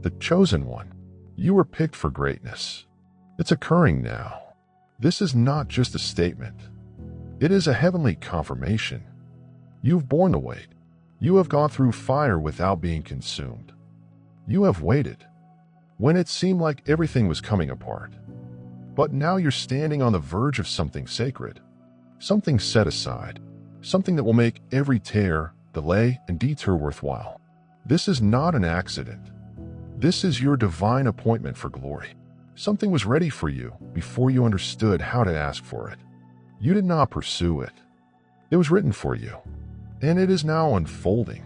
the chosen one. You were picked for greatness. It's occurring now. This is not just a statement. It is a heavenly confirmation. You've borne the weight. You have gone through fire without being consumed. You have waited when it seemed like everything was coming apart. But now you're standing on the verge of something sacred, something set aside, something that will make every tear, delay, and detour worthwhile. This is not an accident. This is your divine appointment for glory. Something was ready for you before you understood how to ask for it. You did not pursue it. It was written for you, and it is now unfolding.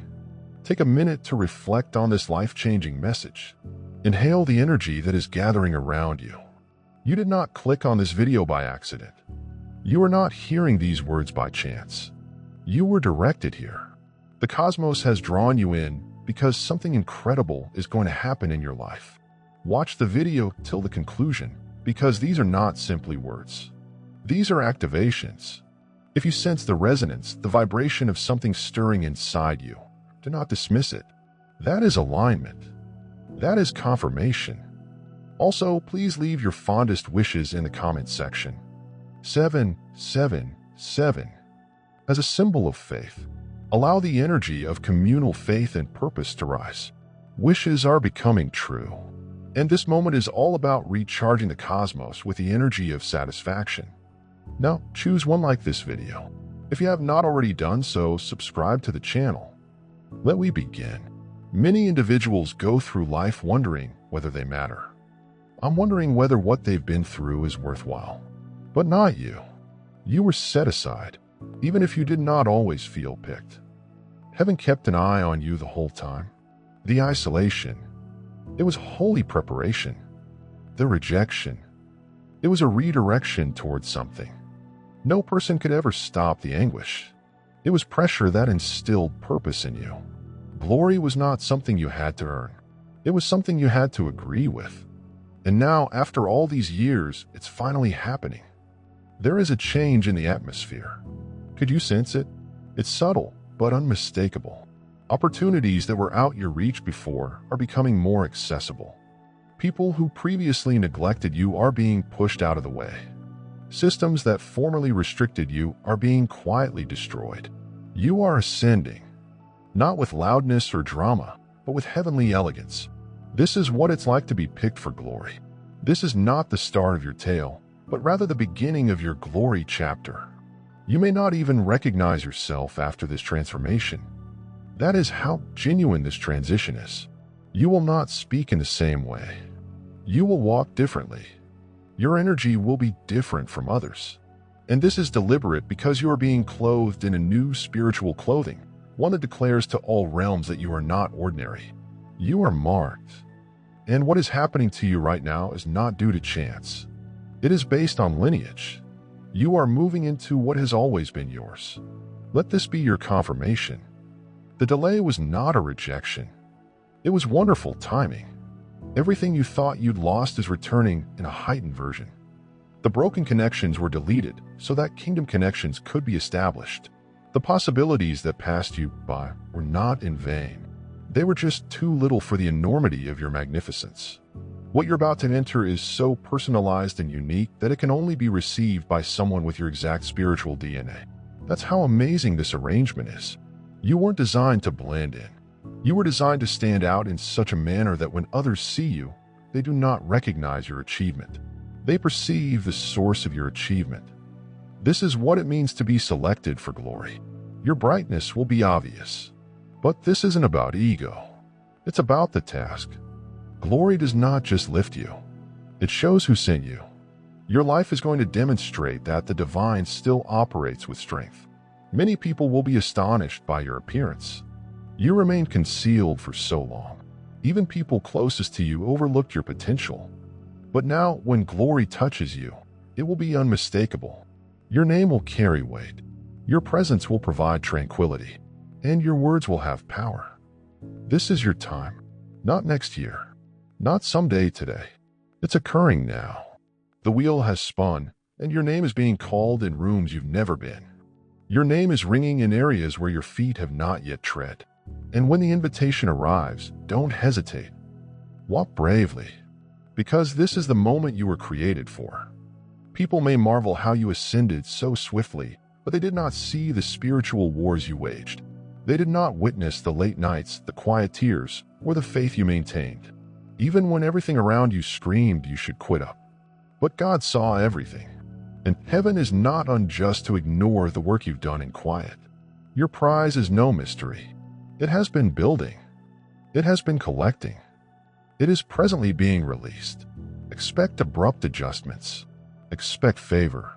Take a minute to reflect on this life-changing message. Inhale the energy that is gathering around you. You did not click on this video by accident. You are not hearing these words by chance. You were directed here. The cosmos has drawn you in because something incredible is going to happen in your life. Watch the video till the conclusion, because these are not simply words. These are activations. If you sense the resonance, the vibration of something stirring inside you, do not dismiss it. That is alignment. That is confirmation. Also, please leave your fondest wishes in the comment section. 777. As a symbol of faith, allow the energy of communal faith and purpose to rise. Wishes are becoming true. And this moment is all about recharging the cosmos with the energy of satisfaction. Now, choose one like this video. If you have not already done so, subscribe to the channel. Let we begin. Many individuals go through life wondering whether they matter. I'm wondering whether what they've been through is worthwhile. But not you. You were set aside, even if you did not always feel picked. Heaven kept an eye on you the whole time. The isolation, it was holy preparation. The rejection, it was a redirection towards something. No person could ever stop the anguish. It was pressure that instilled purpose in you. Glory was not something you had to earn. It was something you had to agree with. And now, after all these years, it's finally happening. There is a change in the atmosphere. Could you sense it? It's subtle, but unmistakable. Opportunities that were out your reach before are becoming more accessible. People who previously neglected you are being pushed out of the way. Systems that formerly restricted you are being quietly destroyed. You are ascending, not with loudness or drama, but with heavenly elegance. This is what it's like to be picked for glory. This is not the start of your tale, but rather the beginning of your glory chapter. You may not even recognize yourself after this transformation. That is how genuine this transition is. You will not speak in the same way. You will walk differently. Your energy will be different from others. And this is deliberate because you are being clothed in a new spiritual clothing, one that declares to all realms that you are not ordinary. You are marked. And what is happening to you right now is not due to chance. It is based on lineage. You are moving into what has always been yours. Let this be your confirmation. The delay was not a rejection. It was wonderful timing. Everything you thought you'd lost is returning in a heightened version. The broken connections were deleted so that kingdom connections could be established. The possibilities that passed you by were not in vain. They were just too little for the enormity of your magnificence. What you're about to enter is so personalized and unique that it can only be received by someone with your exact spiritual DNA. That's how amazing this arrangement is. You weren't designed to blend in. You were designed to stand out in such a manner that when others see you, they do not recognize your achievement. They perceive the source of your achievement. This is what it means to be selected for glory. Your brightness will be obvious. But this isn't about ego. It's about the task. Glory does not just lift you. It shows who sent you. Your life is going to demonstrate that the divine still operates with strength. Many people will be astonished by your appearance. You remained concealed for so long. Even people closest to you overlooked your potential. But now, when glory touches you, it will be unmistakable. Your name will carry weight. Your presence will provide tranquility. And your words will have power. This is your time. Not next year. Not someday today. It's occurring now. The wheel has spun, and your name is being called in rooms you've never been. Your name is ringing in areas where your feet have not yet tread. And when the invitation arrives, don't hesitate. Walk bravely, because this is the moment you were created for. People may marvel how you ascended so swiftly, but they did not see the spiritual wars you waged. They did not witness the late nights, the quiet tears, or the faith you maintained, even when everything around you screamed you should quit up. But God saw everything, and heaven is not unjust to ignore the work you've done in quiet. Your prize is no mystery. It has been building. It has been collecting. It is presently being released. Expect abrupt adjustments. Expect favor.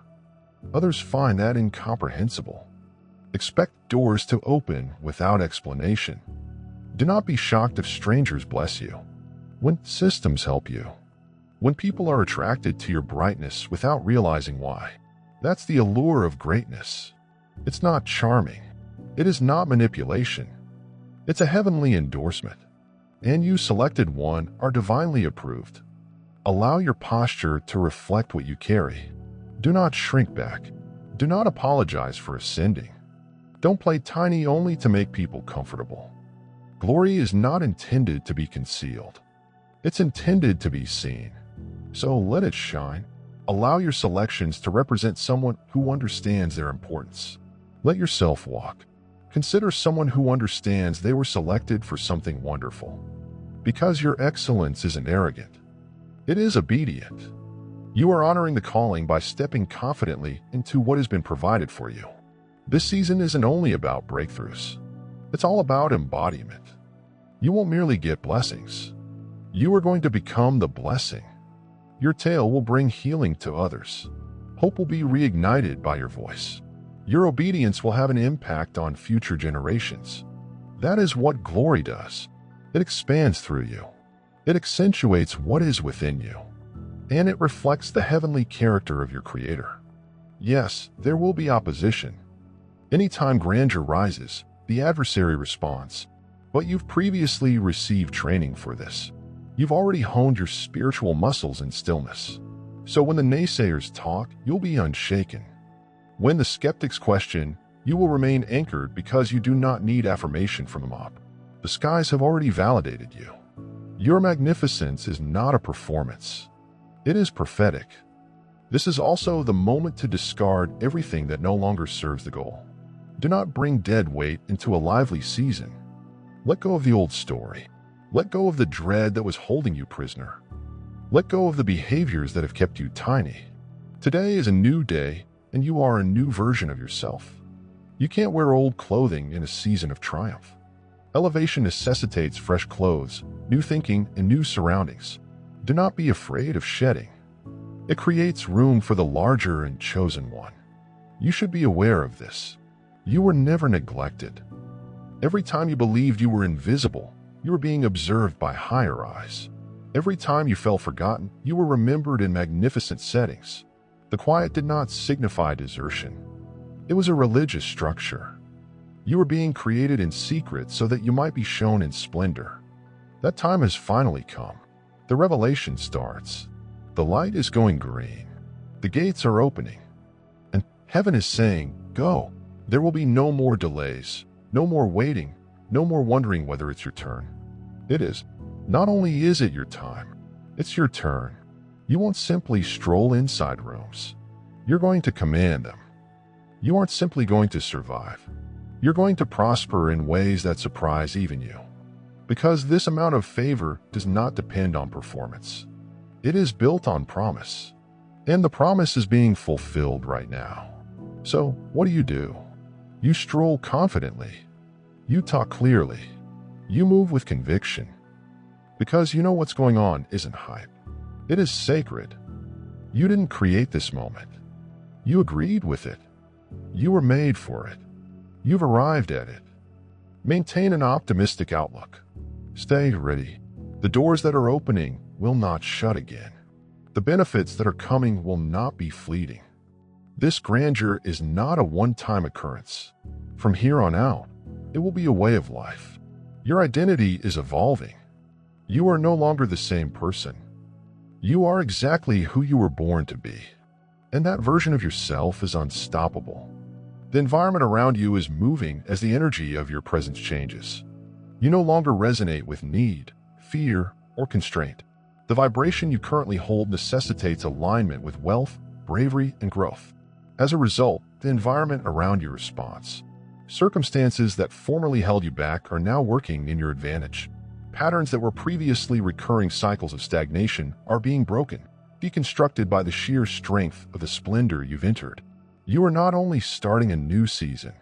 Others find that incomprehensible. Expect doors to open without explanation. Do not be shocked if strangers bless you, when systems help you, when people are attracted to your brightness without realizing why. That's the allure of greatness. It's not charming. It is not manipulation. It's a heavenly endorsement. And you, selected one, are divinely approved. Allow your posture to reflect what you carry. Do not shrink back. Do not apologize for ascending. Don't play tiny only to make people comfortable. Glory is not intended to be concealed. It's intended to be seen. So let it shine. Allow your selections to represent someone who understands their importance. Let yourself walk. Consider someone who understands they were selected for something wonderful. Because your excellence isn't arrogant. It is obedient. You are honoring the calling by stepping confidently into what has been provided for you. This season isn't only about breakthroughs. It's all about embodiment. You won't merely get blessings. You are going to become the blessing. Your tale will bring healing to others. Hope will be reignited by your voice. Your obedience will have an impact on future generations. That is what glory does. It expands through you. It accentuates what is within you. And it reflects the heavenly character of your Creator. Yes, there will be opposition. Anytime grandeur rises, the adversary responds. But you've previously received training for this. You've already honed your spiritual muscles in stillness. So when the naysayers talk, you'll be unshaken. When the skeptics question, you will remain anchored because you do not need affirmation from the mob. The skies have already validated you. Your magnificence is not a performance. It is prophetic. This is also the moment to discard everything that no longer serves the goal. Do not bring dead weight into a lively season. Let go of the old story. Let go of the dread that was holding you prisoner. Let go of the behaviors that have kept you tiny. Today is a new day, and you are a new version of yourself. You can't wear old clothing in a season of triumph. Elevation necessitates fresh clothes, new thinking, and new surroundings. Do not be afraid of shedding. It creates room for the larger and chosen one. You should be aware of this. You were never neglected. Every time you believed you were invisible, you were being observed by higher eyes. Every time you felt forgotten, you were remembered in magnificent settings. The quiet did not signify desertion. It was a religious structure. You were being created in secret so that you might be shown in splendor. That time has finally come. The revelation starts. The light is going green. The gates are opening. And heaven is saying, go. There will be no more delays, no more waiting, no more wondering whether it's your turn. It is. Not only is it your time, it's your turn. You won't simply stroll inside rooms. You're going to command them. You aren't simply going to survive. You're going to prosper in ways that surprise even you. Because this amount of favor does not depend on performance. It is built on promise. And the promise is being fulfilled right now. So, what do? You stroll confidently. You talk clearly. You move with conviction. Because you know what's going on isn't hype. It is sacred. You didn't create this moment. You agreed with it. You were made for it. You've arrived at it. Maintain an optimistic outlook. Stay ready. The doors that are opening will not shut again. The benefits that are coming will not be fleeting. This grandeur is not a one-time occurrence. From here on out, it will be a way of life. Your identity is evolving. You are no longer the same person. You are exactly who you were born to be. And that version of yourself is unstoppable. The environment around you is moving as the energy of your presence changes. You no longer resonate with need, fear, or constraint. The vibration you currently hold necessitates alignment with wealth, bravery, and growth. As a result, the environment around you responds. Circumstances that formerly held you back are now working in your advantage. Patterns that were previously recurring cycles of stagnation are being broken, deconstructed by the sheer strength of the splendor you've entered. You are not only starting a new season,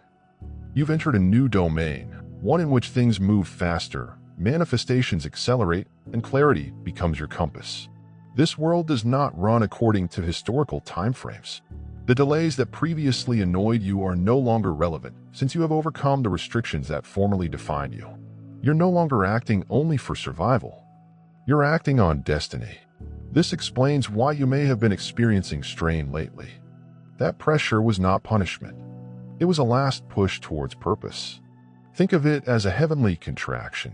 you've entered a new domain, one in which things move faster, manifestations accelerate, and clarity becomes your compass. This world does not run according to historical timeframes. The delays that previously annoyed you are no longer relevant, since you have overcome the restrictions that formerly defined you. You're no longer acting only for survival. You're acting on destiny. This explains why you may have been experiencing strain lately. That pressure was not punishment. It was a last push towards purpose. Think of it as a heavenly contraction.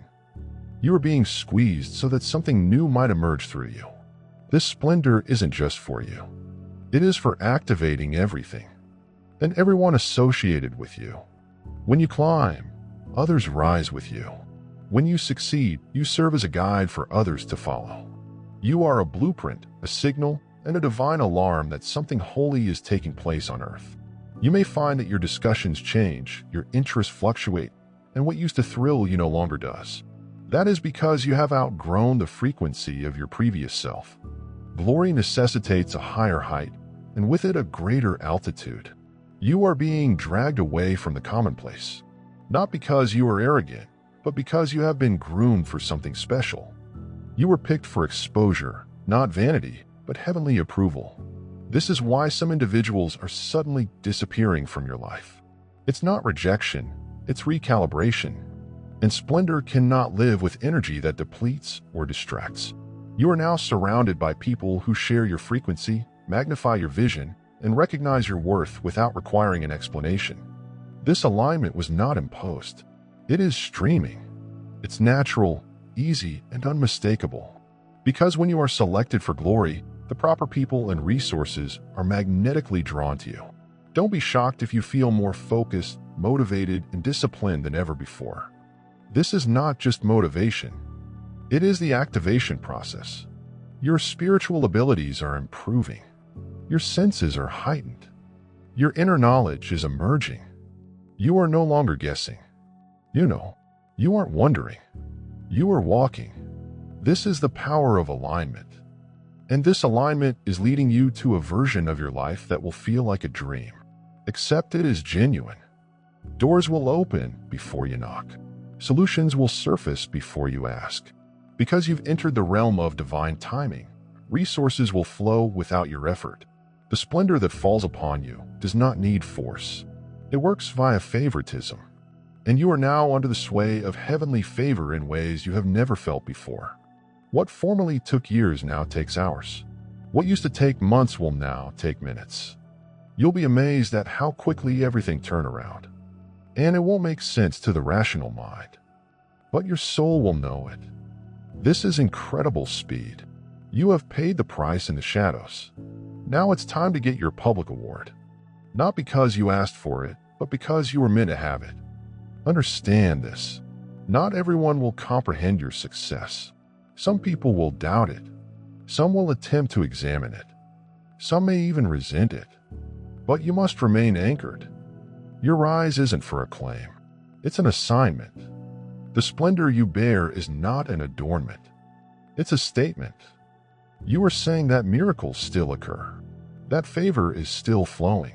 You are being squeezed so that something new might emerge through you. This splendor isn't just for you. It is for activating everything and everyone associated with you. When you climb, others rise with you. When you succeed, you serve as a guide for others to follow. You are a blueprint, a signal, and a divine alarm that something holy is taking place on Earth. You may find that your discussions change, your interests fluctuate, and what used to thrill you no longer does. That is because you have outgrown the frequency of your previous self. Glory necessitates a higher height, and with it a greater altitude. You are being dragged away from the commonplace, not because you are arrogant, but because you have been groomed for something special. You were picked for exposure, not vanity, but heavenly approval. This is why some individuals are suddenly disappearing from your life. It's not rejection, it's recalibration. And splendor cannot live with energy that depletes or distracts. You are now surrounded by people who share your frequency, magnify your vision, and recognize your worth without requiring an explanation. This alignment was not imposed. It is streaming. It's natural, easy, and unmistakable. Because when you are selected for glory, the proper people and resources are magnetically drawn to you. Don't be shocked if you feel more focused, motivated, and disciplined than ever before. This is not just motivation. It is the activation process. Your spiritual abilities are improving. Your senses are heightened. Your inner knowledge is emerging. You are no longer guessing. You aren't wondering. You are walking. This is the power of alignment. And this alignment is leading you to a version of your life that will feel like a dream. Accept it as genuine. Doors will open before you knock. Solutions will surface before you ask. Because you've entered the realm of divine timing, resources will flow without your effort. The splendor that falls upon you does not need force. It works via favoritism. And you are now under the sway of heavenly favor in ways you have never felt before. What formerly took years now takes hours. What used to take months will now take minutes. You'll be amazed at how quickly everything turns around. And it won't make sense to the rational mind. But your soul will know it. This is incredible speed. You have paid the price in the shadows. Now it's time to get your public award. Not because you asked for it, but because you were meant to have it. Understand this. Not everyone will comprehend your success. Some people will doubt it. Some will attempt to examine it. Some may even resent it. But you must remain anchored. Your rise isn't for acclaim. It's an assignment. The splendor you bear is not an adornment. It's a statement. You are saying that miracles still occur. That favor is still flowing.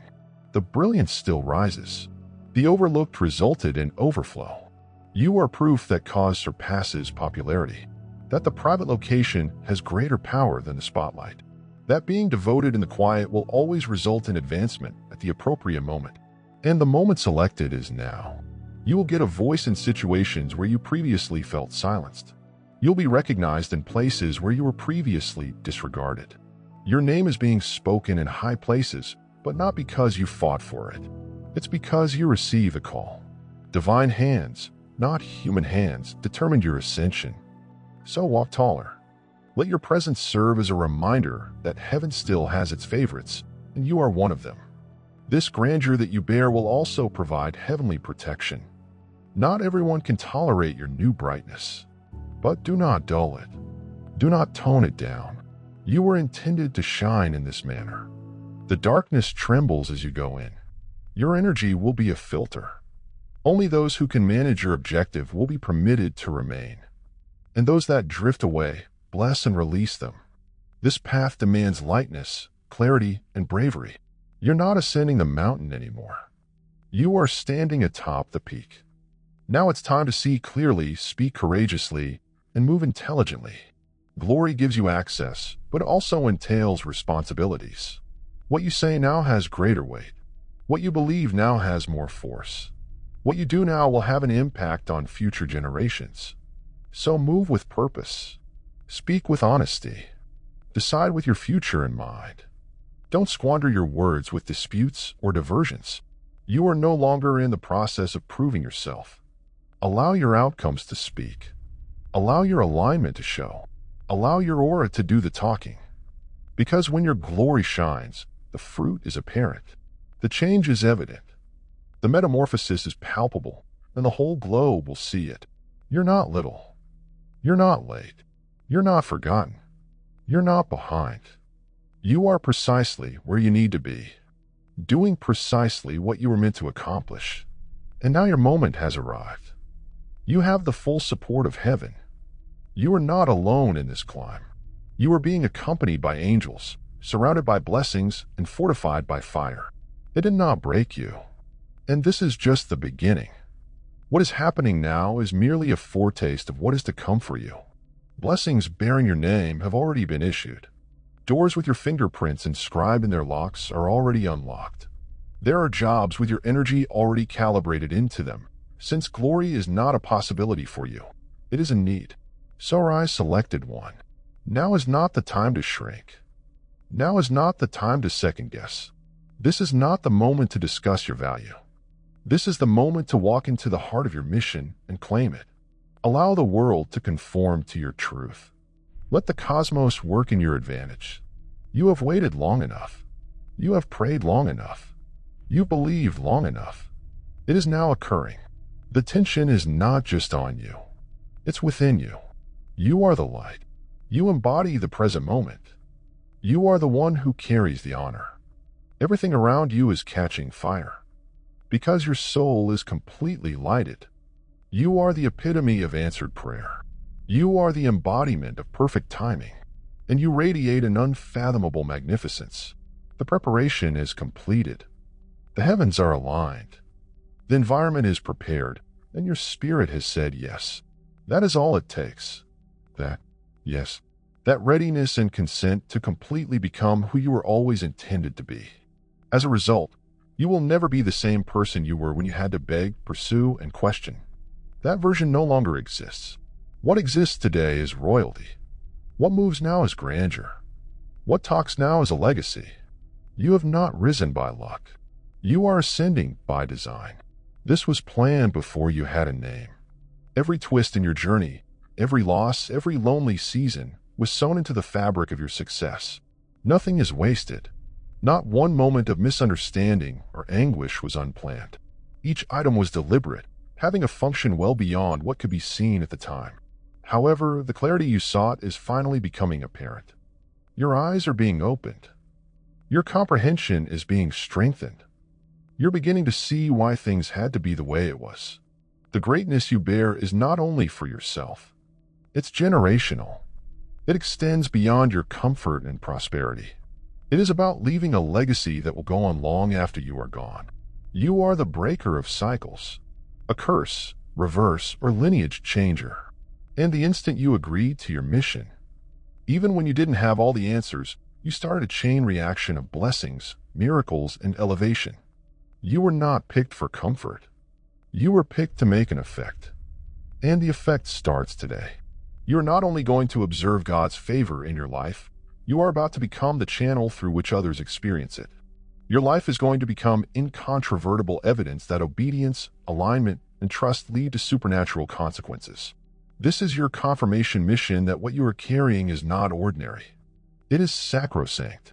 The brilliance still rises. The overlooked resulted in overflow. You are proof that cause surpasses popularity. That the private location has greater power than the spotlight. That being devoted in the quiet will always result in advancement at the appropriate moment. And the moment selected is now. You will get a voice in situations where you previously felt silenced. You'll be recognized in places where you were previously disregarded. Your name is being spoken in high places, but not because you fought for it. It's because you receive a call. Divine hands, not human hands, determined your ascension. So walk taller. Let your presence serve as a reminder that heaven still has its favorites, and you are one of them. This grandeur that you bear will also provide heavenly protection. Not everyone can tolerate your new brightness, but do not dull it. Do not tone it down. You were intended to shine in this manner. The darkness trembles as you go in. Your energy will be a filter. Only those who can manage your objective will be permitted to remain. And those that drift away, bless and release them. This path demands lightness, clarity, and bravery. You're not ascending the mountain anymore. You are standing atop the peak. Now it's time to see clearly, speak courageously, and move intelligently. Glory gives you access, but also entails responsibilities. What you say now has greater weight. What you believe now has more force. What you do now will have an impact on future generations. So move with purpose. Speak with honesty. Decide with your future in mind. Don't squander your words with disputes or diversions. You are no longer in the process of proving yourself. Allow your outcomes to speak. Allow your alignment to show. Allow your aura to do the talking. Because when your glory shines, the fruit is apparent. The change is evident. The metamorphosis is palpable, and the whole globe will see it. You're not little. You're not late. You're not forgotten. You're not behind. You are precisely where you need to be, doing precisely what you were meant to accomplish. And now your moment has arrived. You have the full support of heaven. You are not alone in this climb. You are being accompanied by angels, surrounded by blessings, and fortified by fire. It did not break you. And this is just the beginning. What is happening now is merely a foretaste of what is to come for you. Blessings bearing your name have already been issued. Doors with your fingerprints inscribed in their locks are already unlocked. There are jobs with your energy already calibrated into them, since glory is not a possibility for you. It is a need. So rise, selected one. Now is not the time to shrink. Now is not the time to second guess. This is not the moment to discuss your value. This is the moment to walk into the heart of your mission and claim it. Allow the world to conform to your truth. Let the cosmos work in your advantage. You have waited long enough. You have prayed long enough. You believed long enough. It is now occurring. The tension is not just on you. It's within you. You are the light. You embody the present moment. You are the one who carries the honor. Everything around you is catching fire. Because your soul is completely lighted. You are the epitome of answered prayer. You are the embodiment of perfect timing, and you radiate an unfathomable magnificence. The preparation is completed. The heavens are aligned. The environment is prepared, and your spirit has said yes. That is all it takes. That readiness and consent to completely become who you were always intended to be. As a result, you will never be the same person you were when you had to beg, pursue, and question. That version no longer exists. What exists today is royalty. What moves now is grandeur. What talks now is a legacy. You have not risen by luck. You are ascending by design. This was planned before you had a name. Every twist in your journey, every loss, every lonely season was sewn into the fabric of your success. Nothing is wasted. Not one moment of misunderstanding or anguish was unplanned. Each item was deliberate, having a function well beyond what could be seen at the time. However, the clarity you sought is finally becoming apparent. Your eyes are being opened. Your comprehension is being strengthened. You're beginning to see why things had to be the way it was. The greatness you bear is not only for yourself. It's generational. It extends beyond your comfort and prosperity. It is about leaving a legacy that will go on long after you are gone. You are the breaker of cycles, a curse, reverse, or lineage changer. And the instant you agreed to your mission, even when you didn't have all the answers, you started a chain reaction of blessings, miracles, and elevation. You were not picked for comfort. You were picked to make an effect. And the effect starts today. You are not only going to observe God's favor in your life, you are about to become the channel through which others experience it. Your life is going to become incontrovertible evidence that obedience, alignment, and trust lead to supernatural consequences. This is your confirmation mission that what you are carrying is not ordinary. It is sacrosanct.